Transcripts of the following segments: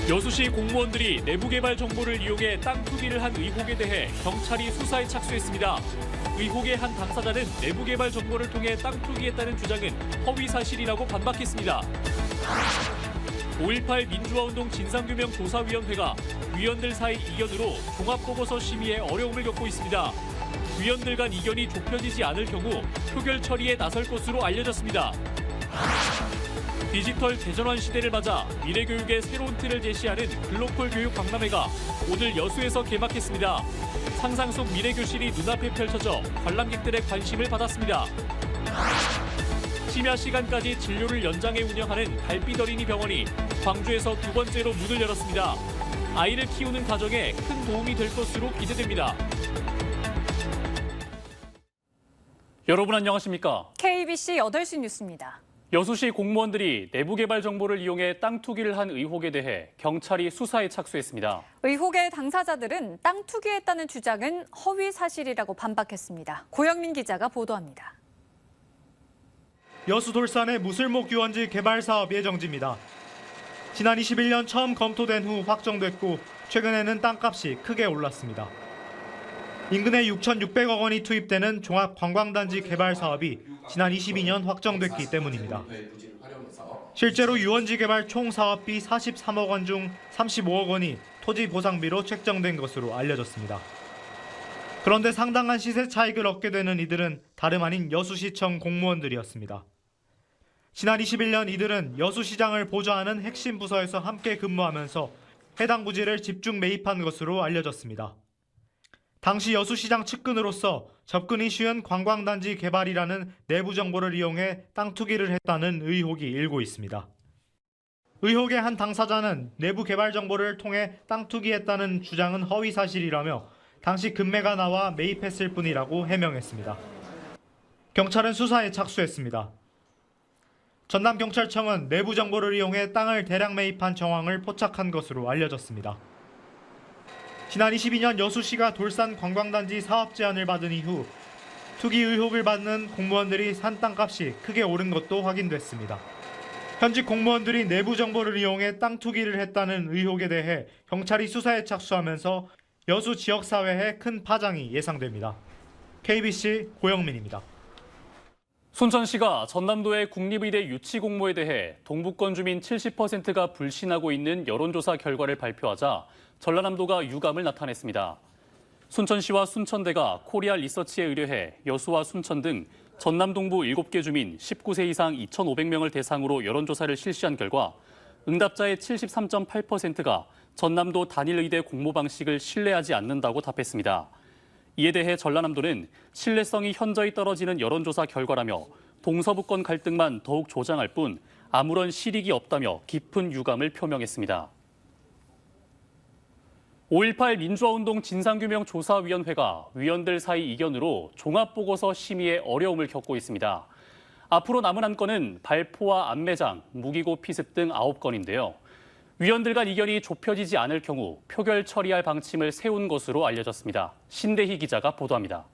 여수시 공무원들이 내부개발 정보를 이용해 땅 투기를 한 의혹에 대해 경찰이 수사에 착수했습니다. 의혹의 한 당사자는 내부개발 정보를 통해 땅 투기했다는 주장은 허위사실이라고 반박했습니다. 5.18 민주화운동 진상규명조사위원회가 위원들 사이 이견으로 종합보고서 심의에 어려움을 겪고 있습니다. 위원들 간 이견이 좁혀지지 않을 경우 표결 처리에 나설 것으로 알려졌습니다. 디지털 대전환 시대를 맞아 미래교육의 새로운 틀을 제시하는 글로컬 교육 박람회가 오늘 여수에서 개막했습니다. 상상 속 미래교실이 눈앞에 펼쳐져 관람객들의 관심을 받았습니다. 심야 시간까지 진료를 연장해 운영하는 달빛 어린이 병원이 광주에서 두 번째로 문을 열었습니다. 아이를 키우는 가정에 큰 도움이 될 것으로 기대됩니다. 여러분 안녕하십니까? KBC 8시 뉴스입니다. 여수시 공무원들이 내부개발 정보를 이용해 땅 투기를 한 의혹에 대해 경찰이 수사에 착수했습니다. 의혹의 당사자들은 땅 투기했다는 주장은 허위 사실이라고 반박했습니다. 고영민 기자가 보도합니다. 여수 돌산의 무슬목 유원지 개발 사업 예정지입니다. 지난 21년 처음 검토된 후 확정됐고 최근에는 땅값이 크게 올랐습니다. 인근에 6,600억 원이 투입되는 종합관광단지 개발 사업이 지난 22년 확정됐기 때문입니다. 실제로 유원지 개발 총 사업비 43억 원 중 35억 원이 토지 보상비로 책정된 것으로 알려졌습니다. 그런데 상당한 시세 차익을 얻게 되는 이들은 다름 아닌 여수시청 공무원들이었습니다. 지난 21년 이들은 여수시장을 보좌하는 핵심 부서에서 함께 근무하면서 해당 부지를 집중 매입한 것으로 알려졌습니다. 당시 여수시장 측근으로서 접근이 쉬운 관광단지 개발이라는 내부 정보를 이용해 땅 투기를 했다는 의혹이 일고 있습니다. 의혹의 한 당사자는 내부 개발 정보를 통해 땅 투기했다는 주장은 허위 사실이라며 당시 금매가 나와 매입했을 뿐이라고 해명했습니다. 경찰은 수사에 착수했습니다. 전남경찰청은 내부 정보를 이용해 땅을 대량 매입한 정황을 포착한 것으로 알려졌습니다. 지난 22년 여수시가 돌산 관광단지 사업 제안을 받은 이후 투기 의혹을 받는 공무원들이 산 땅값이 크게 오른 것도 확인됐습니다. 현직 공무원들이 내부 정보를 이용해 땅 투기를 했다는 의혹에 대해 경찰이 수사에 착수하면서 여수 지역사회에 큰 파장이 예상됩니다. KBC 고영민입니다. 순천시가 전남도의 국립의대 유치 공모에 대해 동부권 주민 70%가 불신하고 있는 여론조사 결과를 발표하자 전라남도가 유감을 나타냈습니다. 순천시와 순천대가 코리아 리서치에 의뢰해 여수와 순천 등 전남 동부 7개 주민 19세 이상 2,500명을 대상으로 여론조사를 실시한 결과 응답자의 73.8%가 전남도 단일의대 공모 방식을 신뢰하지 않는다고 답했습니다. 이에 대해 전라남도는 신뢰성이 현저히 떨어지는 여론조사 결과라며 동서부권 갈등만 더욱 조장할 뿐 아무런 실익이 없다며 깊은 유감을 표명했습니다. 5.18 민주화운동 진상규명조사위원회가 위원들 사이 이견으로 종합보고서 심의에 어려움을 겪고 있습니다. 앞으로 남은 안건은 발포와 안매장, 무기고 피습 등 9건인데요. 위원들 간 이견이 좁혀지지 않을 경우 표결 처리할 방침을 세운 것으로 알려졌습니다. 신대희 기자가 보도합니다.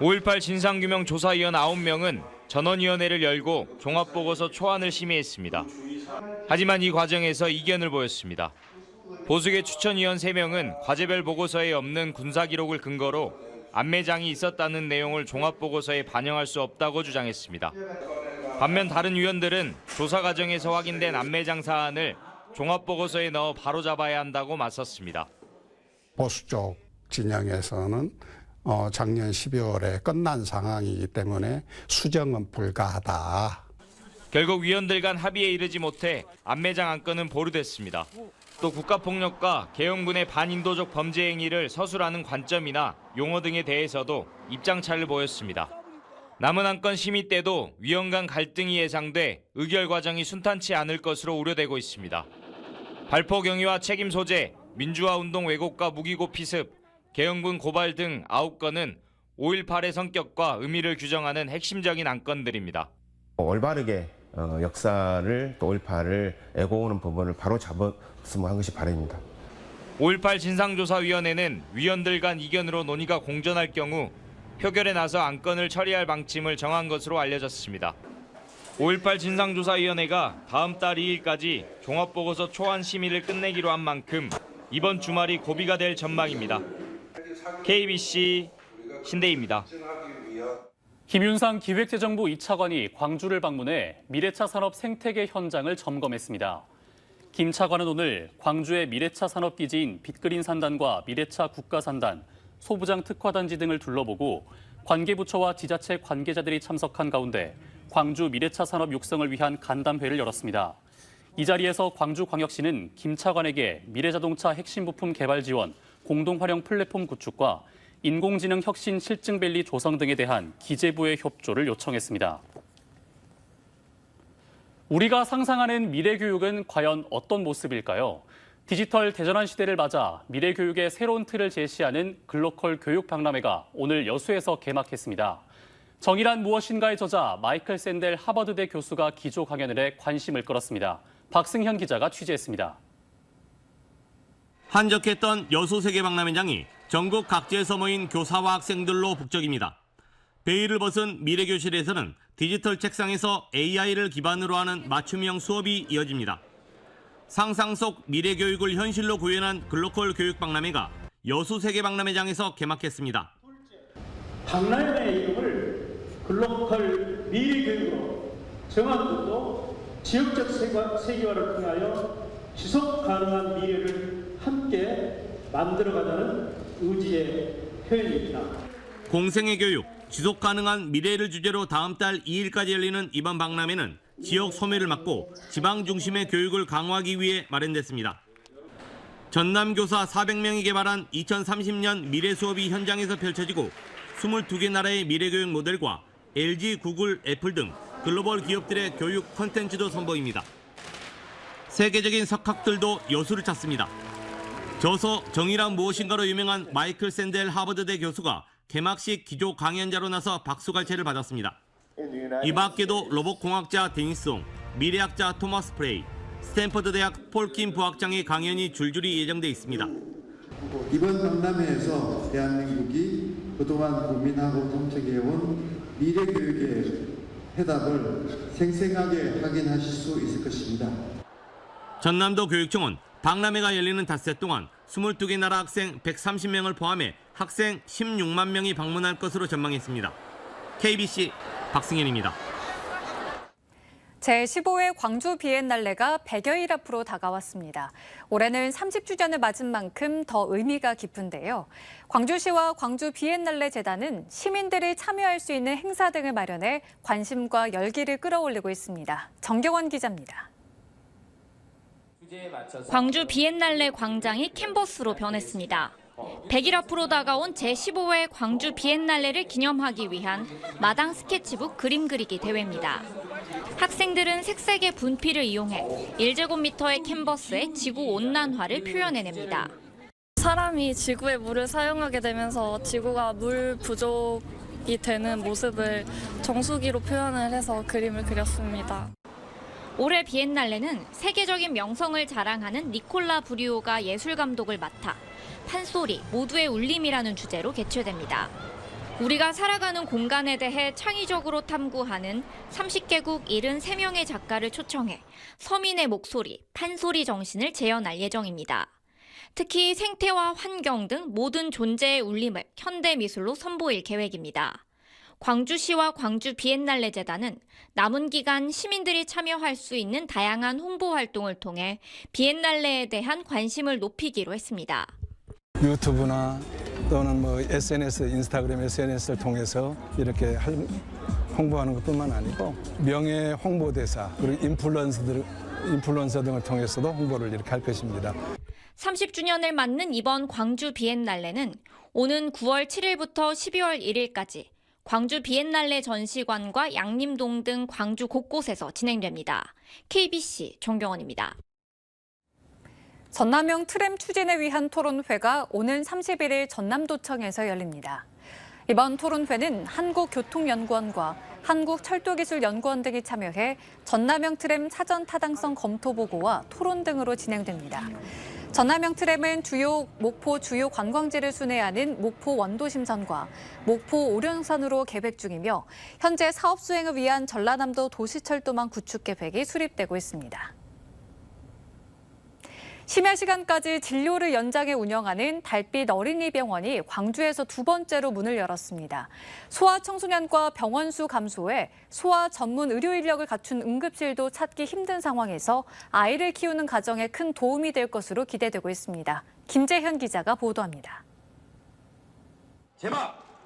5.18 진상규명조사위원 9명은 전원위원회를 열고 종합보고서 초안을 심의했습니다. 하지만 이 과정에서 이견을 보였습니다. 보수계 추천위원 3명은 과제별 보고서에 없는 군사기록을 근거로 안매장이 있었다는 내용을 종합보고서에 반영할 수 없다고 주장했습니다. 반면 다른 위원들은 조사 과정에서 확인된 안매장 사안을 종합보고서에 넣어 바로잡아야 한다고 맞섰습니다. 보수 쪽 진영에서는 작년 12월에 끝난 상황이기 때문에 수정은 불가하다. 결국 위원들 간 합의에 이르지 못해 안매장 안건은 보류됐습니다. 또 국가폭력과 계엄군의 반인도적 범죄 행위를 서술하는 관점이나 용어 등에 대해서도 입장차를 보였습니다. 남은 안건 심의 때도 위원 간 갈등이 예상돼 의결 과정이 순탄치 않을 것으로 우려되고 있습니다. 발포 경위와 책임 소재, 민주화운동 왜곡과 무기고 피습, 계엄군 고발 등 9건은 5.18의 성격과 의미를 규정하는 핵심적인 안건들입니다. 올바르게 역사를 또 5.18을 애고오는 부분을 바로 잡았으면 한 것이 바람입니다. 5.18 진상조사위원회는 위원들 간 이견으로 논의가 공전할 경우 표결에 나서 안건을 처리할 방침을 정한 것으로 알려졌습니다. 5.18 진상조사위원회가 다음 달 2일까지 종합보고서 초안 심의를 끝내기로 한 만큼 이번 주말이 고비가 될 전망입니다. KBC 신대희입니다. 김윤상 기획재정부 2차관이 광주를 방문해 미래차 산업 생태계 현장을 점검했습니다. 김 차관은 오늘 광주의 미래차 산업기지인 빅그린 산단과 미래차 국가산단, 소부장 특화단지 등을 둘러보고 관계부처와 지자체 관계자들이 참석한 가운데 광주 미래차 산업 육성을 위한 간담회를 열었습니다. 이 자리에서 광주광역시는 김 차관에게 미래자동차 핵심 부품 개발 지원, 공동활용 플랫폼 구축과 인공지능 혁신 실증밸리 조성 등에 대한 기재부의 협조를 요청했습니다. 우리가 상상하는 미래교육은 과연 어떤 모습일까요? 디지털 대전환 시대를 맞아 미래교육의 새로운 틀을 제시하는 글로컬 교육 박람회가 오늘 여수에서 개막했습니다. 정의란 무엇인가의 저자 마이클 샌델 하버드대 교수가 기조 강연을 해 관심을 끌었습니다. 박승현 기자가 취재했습니다. 한적했던 여수 세계박람회장이 전국 각지에서 모인 교사와 학생들로 북적입니다. 베일을 벗은 미래교실에서는 디지털 책상에서 AI를 기반으로 하는 맞춤형 수업이 이어집니다. 상상 속 미래교육을 현실로 구현한 글로컬 교육박람회가 여수 세계박람회장에서 개막했습니다. 박람회 이름을 글로컬 미래교육으로 정하고도 지역적 세계화를 통하여 지속 가능한 미래를 함께 만들어가자는 의지의 표현입니다. 공생애 교육, 지속 가능한 미래를 주제로 다음 달 2일까지 열리는 이번 박람회는 지역 소멸을 막고 지방 중심의 교육을 강화하기 위해 마련됐습니다. 전남 교사 400명이 개발한 2030년 미래 수업이 현장에서 펼쳐지고 22개 나라의 미래교육 모델과 LG, 구글, 애플 등 글로벌 기업들의 교육 콘텐츠도 선보입니다. 세계적인 석학들도 여수를 찾습니다. 저서 정의란 무엇인가로 유명한 마이클 샌델 하버드대 교수가 개막식 기조 강연자로 나서 박수갈채를 받았습니다. 이 밖에도 로봇공학자 데니스 옹, 미래학자 토마스 프레이, 스탠퍼드 대학 폴킴 부학장의 강연이 줄줄이 예정돼 있습니다. 이번 박람회에서 대한민국이 그동안 고민하고 정책해온 미래교육의 해답을 생생하게 확인하실 수 있을 것입니다. 전남도 교육청은 박람회가 열리는 닷새 동안 22개 나라 학생 130명을 포함해 학생 16만 명이 방문할 것으로 전망했습니다. KBC 박승현입니다. 제15회 광주 비엔날레가 100여일 앞으로 다가왔습니다. 올해는 30주년을 맞은 만큼 더 의미가 깊은데요. 광주시와 광주 비엔날레 재단은 시민들이 참여할 수 있는 행사 등을 마련해 관심과 열기를 끌어올리고 있습니다. 정경원 기자입니다. 광주 비엔날레 광장이 캔버스로 변했습니다. 100일 앞으로 다가온 제15회 광주 비엔날레를 기념하기 위한 마당 스케치북 그림 그리기 대회입니다. 학생들은 색색의 분필을 이용해 1제곱미터의 캔버스에 지구온난화를 표현해냅니다. 사람이 지구의 물을 사용하게 되면서 지구가 물 부족이 되는 모습을 정수기로 표현을 해서 그림을 그렸습니다. 올해 비엔날레는 세계적인 명성을 자랑하는 니콜라 브리오가 예술감독을 맡아 판소리, 모두의 울림이라는 주제로 개최됩니다. 우리가 살아가는 공간에 대해 창의적으로 탐구하는 30개국 73명의 작가를 초청해 서민의 목소리, 판소리 정신을 재현할 예정입니다. 특히 생태와 환경 등 모든 존재의 울림을 현대미술로 선보일 계획입니다. 광주시와 광주 비엔날레 재단은 남은 기간 시민들이 참여할 수 있는 다양한 홍보 활동을 통해 비엔날레에 대한 관심을 높이기로 했습니다. 유튜브나 또는 SNS, 인스타그램 SNS를 통해서 이렇게 홍보하는 것뿐만 아니고 명예 홍보대사 그리고 인플루언서 등을 통해서도 홍보를 이렇게 할 것입니다. 30주년을 맞는 이번 광주 비엔날레는 오는 9월 7일부터 12월 1일까지 광주 비엔날레 전시관과 양림동 등 광주 곳곳에서 진행됩니다. KBC 정경원입니다. 전남형 트램 추진을 위한 토론회가 오는 31일 전남도청에서 열립니다. 이번 토론회는 한국교통연구원과 한국철도기술연구원 등이 참여해 전남형 트램 사전 타당성 검토 보고와 토론 등으로 진행됩니다. 전남형 트램은 목포 주요 관광지를 순회하는 목포 원도심선과 목포 오령선으로 계획 중이며 현재 사업 수행을 위한 전라남도 도시철도망 구축 계획이 수립되고 있습니다. 심야 시간까지 진료를 연장해 운영하는 달빛 어린이병원이 광주에서 두 번째로 문을 열었습니다. 소아 청소년과 병원 수 감소에 소아 전문 의료 인력을 갖춘 응급실도 찾기 힘든 상황에서 아이를 키우는 가정에 큰 도움이 될 것으로 기대되고 있습니다. 김재현 기자가 보도합니다.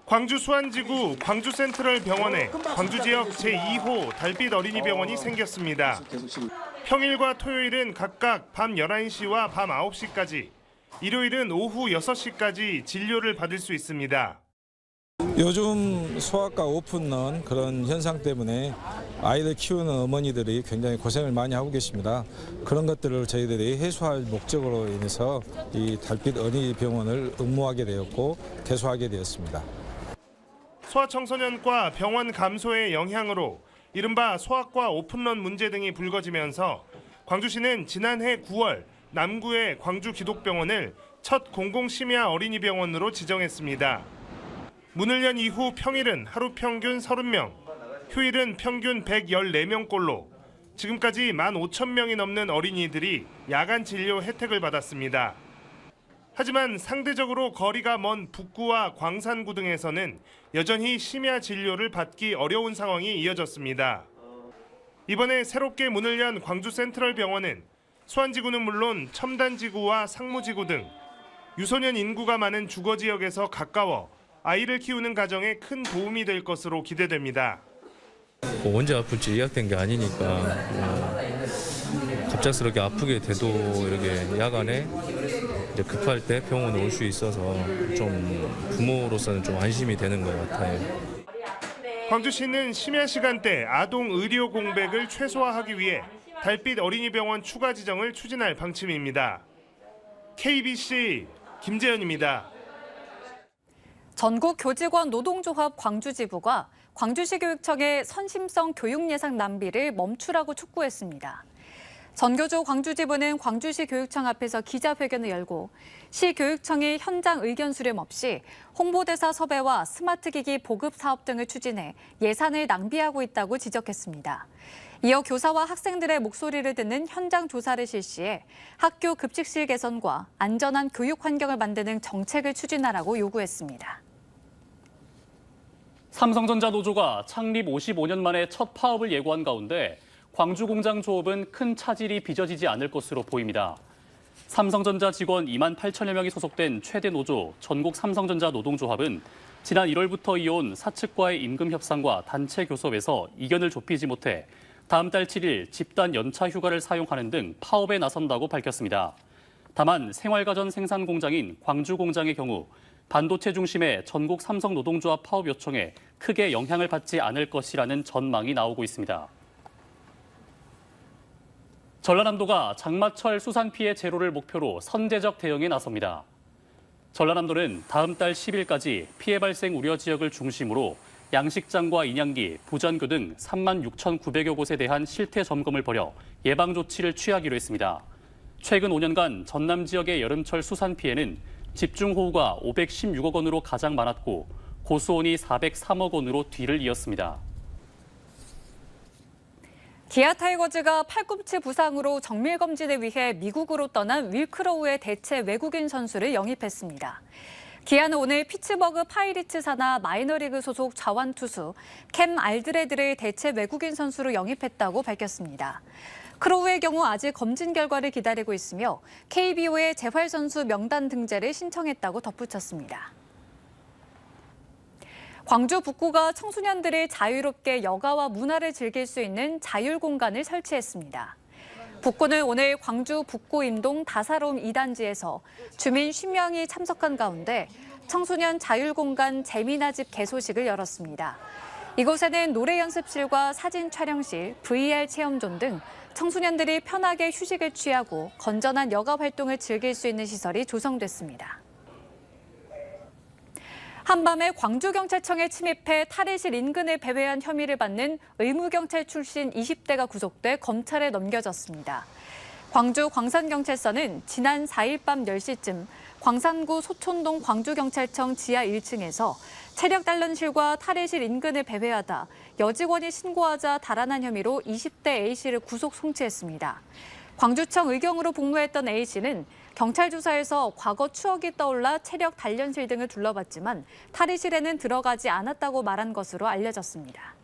광주 수안지구 광주 센트럴 병원에 광주 지역 제2호 달빛 어린이병원이 생겼습니다. 평일과 토요일은 각각 밤 11시와 밤 9시까지, 일요일은 오후 6시까지 진료를 받을 수 있습니다. 요즘 소아과 오픈런 그런 현상 때문에 아이들 키우는 어머니들이 굉장히 고생을 많이 하고 계십니다. 그런 것들을 저희들이 해소할 목적으로 인해서 이 달빛 어린이병원을 응모하게 되었고 개소하게 되었습니다. 소아청소년과 병원 감소의 영향으로 이른바 소아과 오픈런 문제 등이 불거지면서 광주시는 지난해 9월 남구의 광주기독병원을 첫 공공심야 어린이병원으로 지정했습니다. 문을 연 이후 평일은 하루 평균 30명, 휴일은 평균 114명꼴로 지금까지 15,000명이 넘는 어린이들이 야간 진료 혜택을 받았습니다. 하지만 상대적으로 거리가 먼 북구와 광산구 등에서는 여전히 심야 진료를 받기 어려운 상황이 이어졌습니다. 이번에 새롭게 문을 연 광주 센트럴 병원은 수안지구는 물론 첨단지구와 상무지구 등 유소년 인구가 많은 주거지역에서 가까워 아이를 키우는 가정에 큰 도움이 될 것으로 기대됩니다. 언제 아플지 예약된 게 아니니까 갑작스럽게 아프게 돼도 이렇게 야간에 이제 급할 때 병원에 올 수 있어서 좀 부모로서는 좀 안심이 되는 것 같아요. 광주시는 심야 시간대 아동 의료 공백을 최소화하기 위해 달빛 어린이병원 추가 지정을 추진할 방침입니다. KBC 김재현입니다. 전국 교직원 노동조합 광주지부가 광주시 교육청의 선심성 교육 예산 낭비를 멈추라고 촉구했습니다. 전교조 광주지부는 광주시 교육청 앞에서 기자회견을 열고 시 교육청이 현장 의견 수렴 없이 홍보대사 섭외와 스마트기기 보급 사업 등을 추진해 예산을 낭비하고 있다고 지적했습니다. 이어 교사와 학생들의 목소리를 듣는 현장 조사를 실시해 학교 급식실 개선과 안전한 교육 환경을 만드는 정책을 추진하라고 요구했습니다. 삼성전자 노조가 창립 55년 만에 첫 파업을 예고한 가운데 광주 공장 조업은 큰 차질이 빚어지지 않을 것으로 보입니다. 삼성전자 직원 2만 8천여 명이 소속된 최대 노조 전국 삼성전자 노동조합은 지난 1월부터 이어온 사측과의 임금 협상과 단체 교섭에서 이견을 좁히지 못해 다음 달 7일 집단 연차 휴가를 사용하는 등 파업에 나선다고 밝혔습니다. 다만 생활가전 생산 공장인 광주 공장의 경우 반도체 중심의 전국 삼성 노동조합 파업 요청에 크게 영향을 받지 않을 것이라는 전망이 나오고 있습니다. 전라남도가 장마철 수산 피해 제로를 목표로 선제적 대응에 나섭니다. 전라남도는 다음 달 10일까지 피해 발생 우려 지역을 중심으로 양식장과 인양기, 부전교 등 36,900여 곳에 대한 실태 점검을 벌여 예방 조치를 취하기로 했습니다. 최근 5년간 전남 지역의 여름철 수산 피해는 집중호우가 516억 원으로 가장 많았고 고수온이 403억 원으로 뒤를 이었습니다. 기아 타이거즈가 팔꿈치 부상으로 정밀 검진을 위해 미국으로 떠난 윌 크로우의 대체 외국인 선수를 영입했습니다. 기아는 오늘 피츠버그 파이리츠 산하 마이너리그 소속 좌완 투수 캠 알드레드를 대체 외국인 선수로 영입했다고 밝혔습니다. 크로우의 경우 아직 검진 결과를 기다리고 있으며 KBO의 재활 선수 명단 등재를 신청했다고 덧붙였습니다. 광주 북구가 청소년들이 자유롭게 여가와 문화를 즐길 수 있는 자율공간을 설치했습니다. 북구는 오늘 광주 북구 임동 다사롬 2단지에서 주민 10명이 참석한 가운데 청소년 자율공간 재미나집 개소식을 열었습니다. 이곳에는 노래 연습실과 사진 촬영실, VR 체험존 등 청소년들이 편하게 휴식을 취하고 건전한 여가 활동을 즐길 수 있는 시설이 조성됐습니다. 한밤에 광주경찰청에 침입해 탈의실 인근을 배회한 혐의를 받는 의무경찰 출신 20대가 구속돼 검찰에 넘겨졌습니다. 광주 광산경찰서는 지난 4일 밤 10시쯤 광산구 소촌동 광주경찰청 지하 1층에서 체력 단련실과 탈의실 인근을 배회하다 여직원이 신고하자 달아난 혐의로 20대 A씨를 구속 송치했습니다. 광주청 의경으로 복무했던 A씨는 경찰 조사에서 과거 추억이 떠올라 체력 단련실 등을 둘러봤지만 탈의실에는 들어가지 않았다고 말한 것으로 알려졌습니다.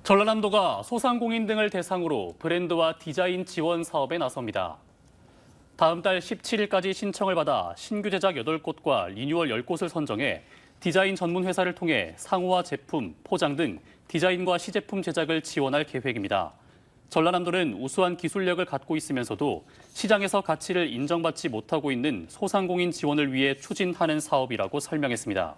전라남도가 소상공인 등을 대상으로 브랜드와 디자인 지원 사업에 나섭니다. 다음 달 17일까지 신청을 받아 신규 제작 8곳과 리뉴얼 10곳을 선정해 디자인 전문 회사를 통해 상호와 제품, 포장 등 디자인과 시제품 제작을 지원할 계획입니다. 전라남도는 우수한 기술력을 갖고 있으면서도 시장에서 가치를 인정받지 못하고 있는 소상공인 지원을 위해 추진하는 사업이라고 설명했습니다.